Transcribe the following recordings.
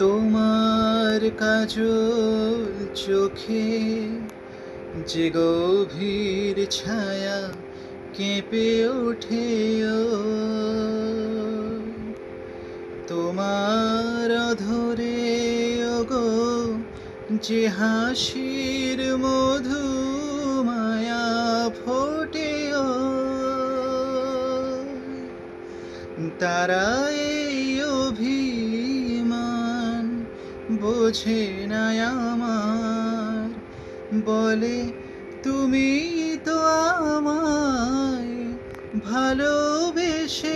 তোমার কাজল চোখে যে গভীর ছায়া কেঁপে ওঠে ও, তোমার অধরে ওগো যে হাসির মধু মায়া ফোটে ও, তারা এই অভিমান বোঝে না আমার, বলে তুমি তো আমায় ভালোবেসেছো,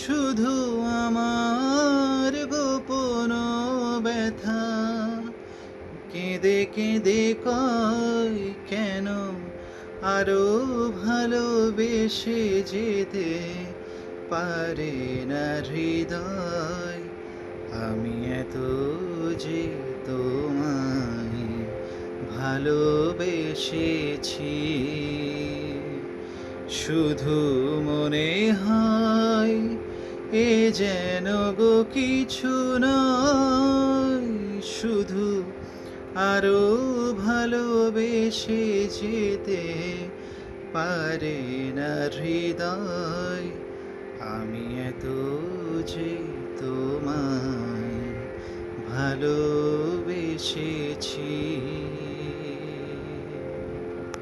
শুধু আমার গোপন ব্যথা কেঁদে কেঁদে কয় কেন আরো ভালোবেসে যেতে পারে না হৃদয়। আমি এত যে তোমায় ভালোবেসেছি, শুধু মনে হয় এ যেন গো কিছু নয়, শুধু আরো ভালোবেসে যেতে পারে না হৃদয়। আমি এত যে তোমায় ভালোবেসেছি।